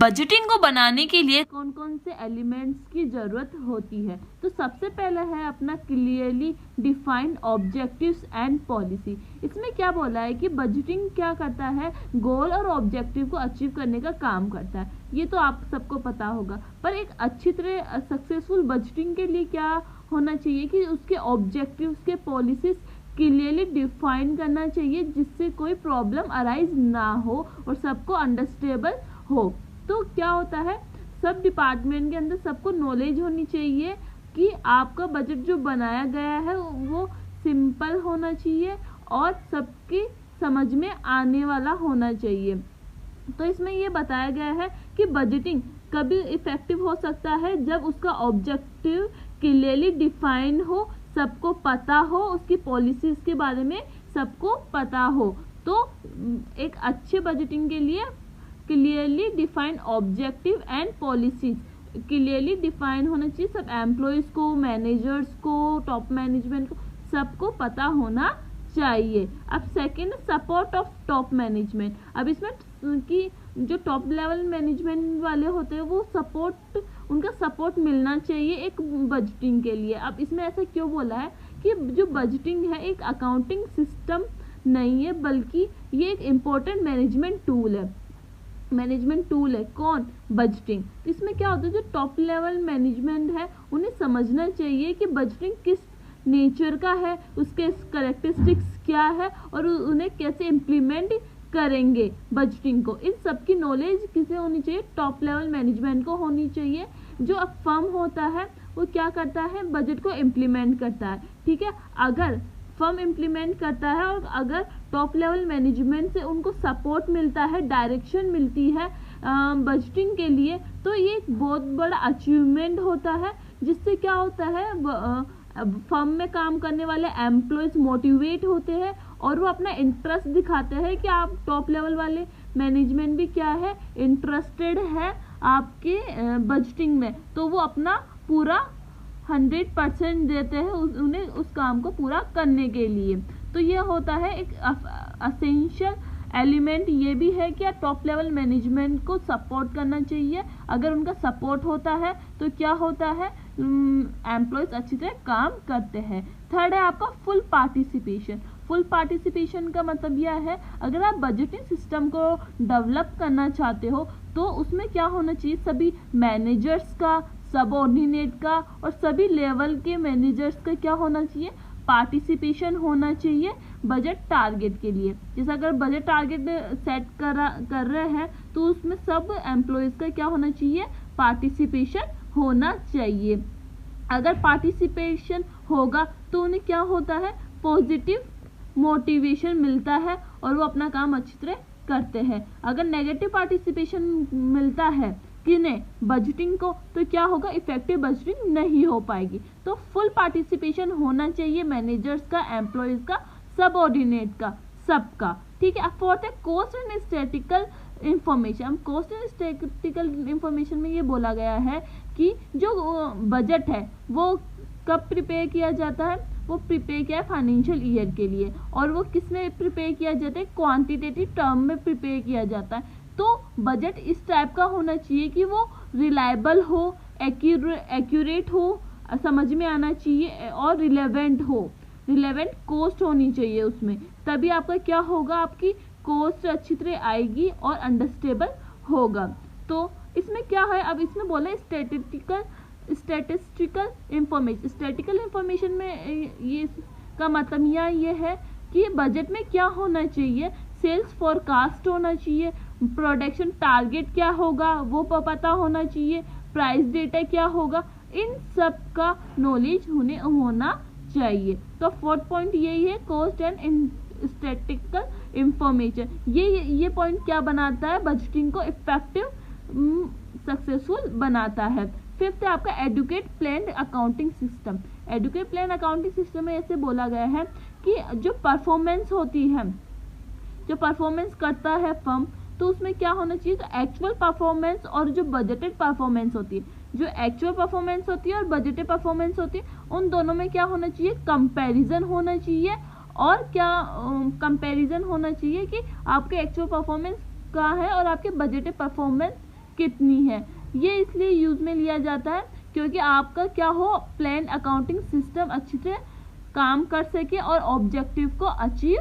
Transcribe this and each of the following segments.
Budgeting को बनाने के लिए कौन कौन से एलिमेंट्स की जरूरत होती है। तो सबसे पहले है अपना clearly defined objectives and policy. इसमें क्या बोला है कि बजटिंग क्या करता है, गोल और ऑब्जेक्टिव को अचीव करने का काम करता है। ये तो आप सबको पता होगा, पर एक अच्छी तरह सक्सेसफुल बजटिंग के लिए क्या होना चाहिए कि उसके ऑब्जेक्टिव्स के पॉलिसीज क्लियरली डिफाइन करना चाहिए, जिससे कोई प्रॉब्लम अराइज ना हो और सबको अंडरस्टेबल हो। तो क्या होता है, सब डिपार्टमेंट के अंदर सबको नॉलेज होनी चाहिए कि आपका बजट जो बनाया गया है वो सिंपल होना चाहिए और सबकी समझ में आने वाला होना चाहिए। तो इसमें ये बताया गया है कि बजटिंग कभी इफेक्टिव हो सकता है जब उसका ऑब्जेक्टिव क्लियरली डिफाइन हो, सबको पता हो, उसकी पॉलिसीज के बारे में सबको पता हो। तो एक अच्छे बजटिंग के लिए clearly defined objective and policies clearly define होना चाहिए। सब एम्प्लॉयज को, मैनेजर्स को, टॉप मैनेजमेंट को, सबको पता होना चाहिए। अब second, support of top management. अब इसमें कि जो टॉप लेवल मैनेजमेंट वाले होते हैं वो सपोर्ट, उनका सपोर्ट मिलना चाहिए एक बजटिंग के लिए। अब इसमें ऐसा क्यों बोला है कि जो बजटिंग है एक अकाउंटिंग सिस्टम नहीं है, बल्कि ये एक इम्पोर्टेंट मैनेजमेंट टूल है। मैनेजमेंट टूल है कौन, बजटिंग। इसमें क्या होता है, जो टॉप लेवल मैनेजमेंट है उन्हें समझना चाहिए कि बजटिंग किस नेचर का है, उसके कैरेक्टरिस्टिक्स क्या है और उन्हें कैसे इम्प्लीमेंट करेंगे बजटिंग को। इन सब की नॉलेज किसे होनी चाहिए, टॉप लेवल मैनेजमेंट को होनी चाहिए। जो अब फर्म होता है वो क्या करता है, बजट को इम्प्लीमेंट करता है। ठीक है, अगर फर्म इम्प्लीमेंट करता है और अगर टॉप लेवल मैनेजमेंट से उनको सपोर्ट मिलता है, डायरेक्शन मिलती है बजटिंग के लिए, तो ये एक बहुत बड़ा अचीवमेंट होता है, जिससे क्या होता है फर्म में काम करने वाले एम्प्लॉयज मोटिवेट होते हैं और वो अपना इंटरेस्ट दिखाते हैं कि आप टॉप लेवल वाले मैनेजमेंट भी क्या है, इंटरेस्टेड है आपके बजटिंग में, तो वो अपना पूरा 100% देते हैं उन्हें उस काम को पूरा करने के लिए। तो ये होता है एक असेंशियल एलिमेंट ये भी है कि टॉप लेवल मैनेजमेंट को सपोर्ट करना चाहिए। अगर उनका सपोर्ट होता है तो क्या होता है, एम्प्लॉयज अच्छी तरह काम करते हैं। थर्ड है आपका फुल पार्टिसिपेशन। फुल पार्टिसिपेशन का मतलब यह है, अगर आप बजटिंग सिस्टम को डेवलप करना चाहते हो तो उसमें क्या होना चाहिए, सभी मैनेजर्स का, सबऑर्डिनेट का और सभी लेवल के मैनेजर्स का क्या होना चाहिए, पार्टिसिपेशन होना चाहिए बजट टारगेट के लिए। जैसे अगर बजट टारगेट सेट कर रहे हैं तो उसमें सब एम्प्लॉयज का क्या होना चाहिए, पार्टिसिपेशन होना चाहिए। अगर पार्टिसिपेशन होगा तो उन्हें क्या होता है, पॉजिटिव मोटिवेशन मिलता है और वो अपना काम अच्छी तरह करते हैं। अगर नेगेटिव पार्टिसिपेशन मिलता है किन्हें, बजटिंग को, तो क्या होगा, इफेक्टिव बजटिंग नहीं हो पाएगी। तो फुल पार्टिसिपेशन होना चाहिए मैनेजर्स का, एम्प्लॉयज का, सबऑर्डिनेट का, सबका। ठीक है। फोर्थ है cost and statistical information. Cost and statistical information में ये बोला गया है कि जो बजट है वो कब प्रिपेयर किया जाता है, वो प्रिपेयर किया है फाइनेंशियल ईयर के लिए, और वो किस में प्रिपेयर किया जाता है, क्वांटिटेटिव टर्म में प्रिपेयर किया जाता है। तो बजट इस टाइप का होना चाहिए कि वो रिलायबल हो, एक्यूरेट हो, समझ में आना चाहिए और रिलेवेंट हो, रिलेवेंट कॉस्ट होनी चाहिए उसमें, तभी आपका क्या होगा, आपकी कॉस्ट अच्छी तरह आएगी और अंडरस्टेबल होगा। तो इसमें क्या है, अब इसमें बोला है स्टैटिस्टिकल इंफॉर्मेशन। स्टैटिकल इंफॉर्मेशन में ये का मतलब ये है कि बजट में क्या होना चाहिए, सेल्स फोरकास्ट होना चाहिए, प्रोडक्शन टारगेट क्या होगा वो पता होना चाहिए, प्राइस डेटा क्या होगा, इन सब का नॉलेज होना चाहिए। तो फोर्थ पॉइंट यही है, कॉस्ट एंड स्टैटिस्टिकल इंफॉर्मेशन। ये पॉइंट क्या बनाता है, बजटिंग को इफेक्टिव सक्सेसफुल बनाता है। फिफ्थ है आपका educate plan accounting system. Educate plan accounting system में ऐसे बोला गया है कि जो परफॉर्मेंस होती है, जो परफॉर्मेंस करता है फर्म, तो उसमें क्या होना चाहिए, तो एक्चुअल परफॉर्मेंस और जो बजटेड परफॉर्मेंस होती है, जो एक्चुअल परफॉर्मेंस होती है और बजटेड परफॉर्मेंस होती है, उन दोनों में क्या होना चाहिए, कंपैरिजन होना चाहिए। और क्या कंपैरिजन होना चाहिए कि आपके एक्चुअल परफॉर्मेंस क्या है और आपके बजटेड परफॉर्मेंस कितनी है। ये इसलिए यूज में लिया जाता है क्योंकि आपका क्या हो, प्लान अकाउंटिंग सिस्टम अच्छे से काम कर सके और ऑब्जेक्टिव को अचीव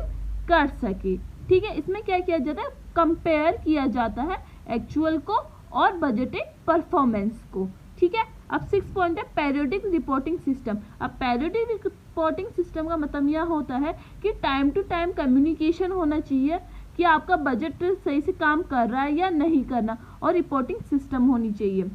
कर सके। ठीक है, इसमें क्या किया जाता है, कंपेयर किया जाता है एक्चुअल को और बजटिंग परफॉर्मेंस को। ठीक है, अब 6 पॉइंट है पीरियोडिक रिपोर्टिंग सिस्टम। अब पीरियोडिक रिपोर्टिंग सिस्टम का मतलब यह होता है कि टाइम टू टाइम कम्युनिकेशन होना चाहिए कि आपका बजट सही से काम कर रहा है या नहीं करना, और रिपोर्टिंग सिस्टम होनी चाहिए।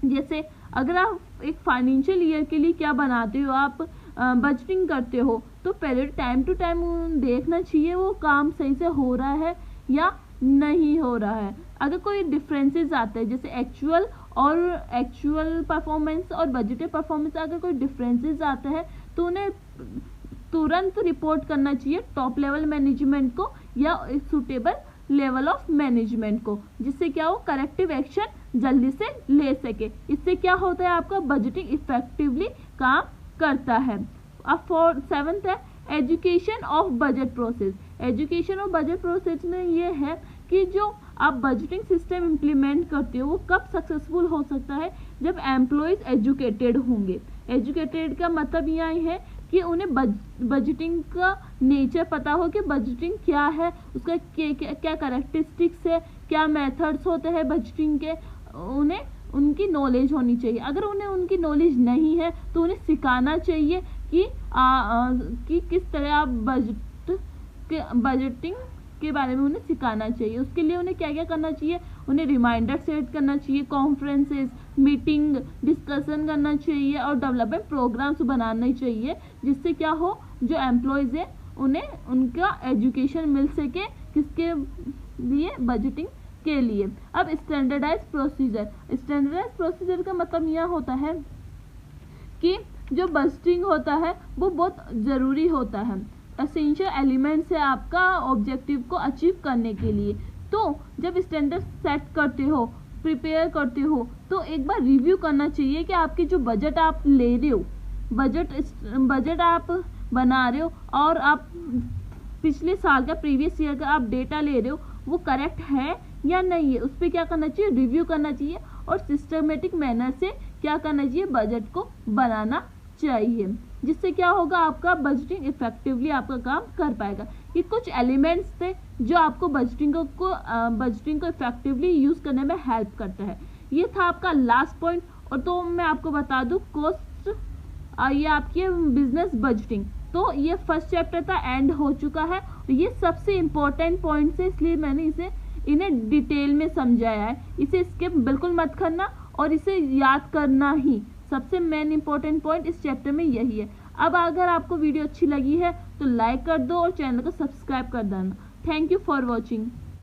जैसे अगर आप एक फाइनेंशियल ईयर के लिए क्या बनाते हो, आप बजटिंग करते हो, तो पहले टाइम टू टाइम देखना चाहिए वो काम सही से हो रहा है या नहीं हो रहा है। अगर कोई डिफरेंसेस आते हैं, जैसे एक्चुअल परफॉर्मेंस और बजटेड परफॉर्मेंस, अगर कोई डिफरेंसेस आते हैं तो उन्हें तुरंत रिपोर्ट करना चाहिए टॉप लेवल मैनेजमेंट को या एक सूटेबल लेवल ऑफ मैनेजमेंट को, जिससे क्या हो, करेक्टिव एक्शन जल्दी से ले सके। इससे क्या होता है, आपका बजटिंग इफेक्टिवली काम करता है। अब 7th है education of budget process. Education of budget process में ये है कि जो आप बजटिंग सिस्टम इम्प्लीमेंट करते हो वो कब सक्सेसफुल हो सकता है, जब एम्प्लॉयज एजुकेटेड होंगे। एजुकेटेड का मतलब यह है कि उन्हें बजटिंग का नेचर पता हो कि बजटिंग क्या है, उसका क्या कैरेक्टरिस्टिक्स है, क्या मेथड्स होते हैं बजटिंग के, उन्हें उनकी नॉलेज होनी चाहिए। अगर उन्हें उनकी नॉलेज नहीं है तो उन्हें सिखाना चाहिए कि किस तरह आप बजटिंग के बारे में उन्हें सिखाना चाहिए। उसके लिए उन्हें क्या क्या करना चाहिए, उन्हें रिमाइंडर सेट करना चाहिए, कॉन्फ्रेंसेस, मीटिंग, डिस्कशन करना चाहिए और डेवलपमेंट प्रोग्राम्स बनाने चाहिए, जिससे क्या हो, जो एम्प्लॉयज़ हैं उन्हें उनका एजुकेशन मिल सके, किसके लिए, बजटिंग के लिए। अब स्टैंडर्डाइज प्रोसीजर। स्टैंडर्डाइज प्रोसीजर का मतलब यह होता है कि जो बजटिंग होता है वो बहुत ज़रूरी होता है, एसेंशियल एलिमेंट्स है आपका ऑब्जेक्टिव को अचीव करने के लिए। तो जब स्टैंडर्ड सेट करते हो, प्रिपेयर करते हो, तो एक बार रिव्यू करना चाहिए कि आपकी जो बजट आप ले रहे हो, बजट आप बना रहे हो और आप पिछले साल का, प्रीवियस ईयर का आप डेटा ले रहे हो, वो करेक्ट है या नहीं है, उस पर क्या करना चाहिए, रिव्यू करना चाहिए और सिस्टमेटिक मैनर से क्या करना चाहिए, बजट को बनाना चाहिए, जिससे क्या होगा, आपका बजटिंग इफेक्टिवली आपका काम कर पाएगा। ये कुछ एलिमेंट्स थे जो आपको बजटिंग को इफेक्टिवली यूज़ करने में हेल्प करता है। ये था आपका लास्ट पॉइंट। और तो मैं आपको बता दूं, कॉस्ट, ये आपकी बिजनेस बजटिंग, तो ये फर्स्ट चैप्टर था, एंड हो चुका है। ये सबसे इम्पोर्टेंट पॉइंट्स है, इसलिए मैंने इन्हें डिटेल में समझाया है। इसे स्किप बिल्कुल मत करना और इसे याद करना ही सबसे मेन इंपॉर्टेंट पॉइंट इस चैप्टर में यही है। अब अगर आपको वीडियो अच्छी लगी है तो लाइक कर दो और चैनल को सब्सक्राइब कर देना। Thank you for watching.